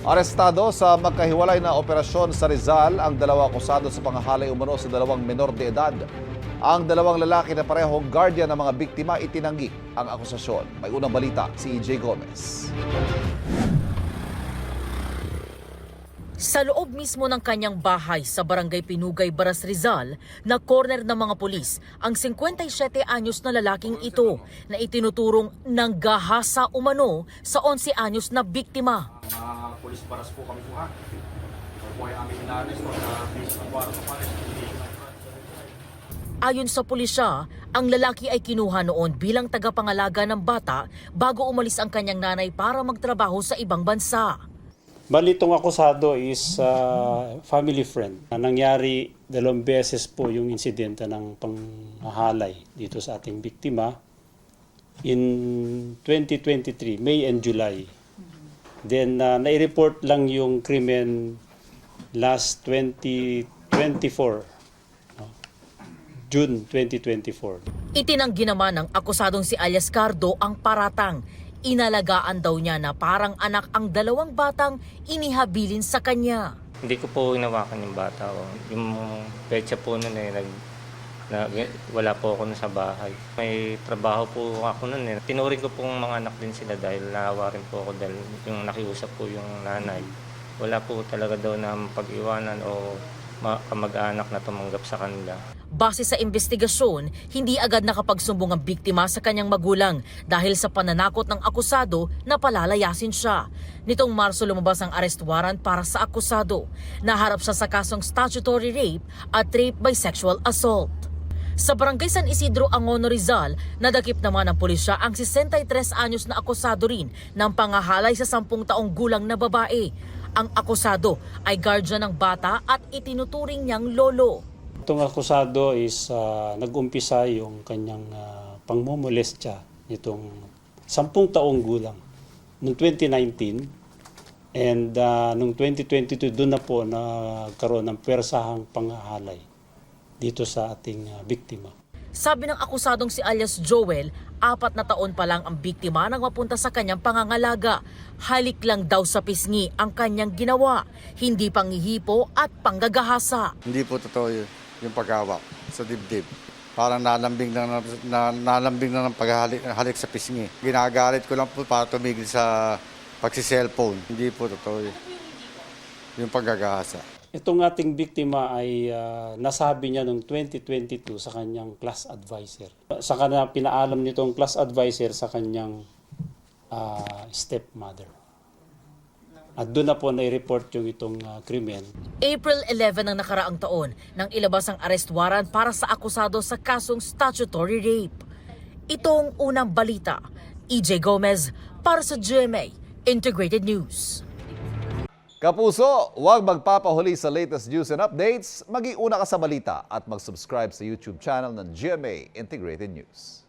Arestado sa magkahiwalay na operasyon sa Rizal ang dalawa akusado sa panghahalay umano sa dalawang menor de edad. Ang dalawang lalaki na parehong guardian ng mga biktima itinanggi ang akusasyon. May unang balita si EJ Gomez. Sa loob mismo ng kanyang bahay sa Barangay Pinugay, Baras Rizal, na corner ng mga pulis ang 57 anyos na lalaking ito na itinuturong nanggahasa umano sa 11 anyos na biktima. Mga pulis Baras po kami po ha. Ito po ay aming inalis po na base ng warrant of arrest. Ayon sa pulisya, ang lalaki ay kinuha noon bilang tagapangalaga ng bata bago umalis ang kanyang nanay para magtrabaho sa ibang bansa. Bali, itong akusado is family friend. Nangyari 2 beses po yung insidente ng panghahalay dito sa ating biktima in 2023, May and July. Then, nai-report lang yung krimen last 2024, June 2024. Itinanggi naman ng akusadong si alias Cardo ang paratang. Inalagaan daw niya na parang anak ang dalawang batang inihabilin sa kanya. Hindi ko po hinawakan yung bata. Yung petsa po nun wala po ako nun sa bahay. May trabaho po ako nun eh. Tinuring ko pong mga anak din sila dahil naawa rin po ako dahil yung nakiusap po yung nanay. Wala po talaga daw na pag-iwanan o kamag-anak na tumanggap sa kanila. Base sa investigasyon, hindi agad nakapagsumbong ang biktima sa kanyang magulang dahil sa pananakot ng akusado na palalayasin siya. Nitong Marso lumabas ang arrest warrant para sa akusado. Naharap siya sa kasong statutory rape at rape by sexual assault. Sa Barangay San Isidro, Angono, Rizal, nadakip naman ng pulisya ang 63 anyos na akusado rin ng pangahalay sa 10 taong gulang na babae. Ang akusado ay guardian ng bata at itinuturing niyang lolo. Itong akusado is nag-umpisa yung kanyang pangmomolestya nitong 10 taong gulang noong 2019 and noong 2022 doon na po nagkaroon ng persahang panghahalay dito sa ating biktima. Sabi ng akusadong si alias Joel, 4 na taon pa lang ang biktima nang mapunta sa kanyang pangangalaga. Halik lang daw sa pisngi ang kanyang ginawa, hindi panghihipo at panggagahasa. Hindi po totoo yun, yung paghawak sa dibdib. Parang nalambing na ng paghalik sa pisngi. Ginagalit ko lang po para tumigil sa pagsi-cellphone. Hindi po totoo yun, yung paggagahasa. Itong ating biktima ay nasabi niya noong 2022 sa kanyang class advisor. Sa kanya pinaalam nitong class advisor sa kanyang stepmother. At doon na po nai-report yung itong krimen. April 11 ng nakaraang taon nang ilabas ang arrest warrant para sa akusado sa kasong statutory rape. Itong unang balita. EJ Gomez para sa GMA Integrated News. Kapuso, huwag magpapahuli sa latest news and updates. Maging una ka sa balita at mag-subscribe sa YouTube channel ng GMA Integrated News.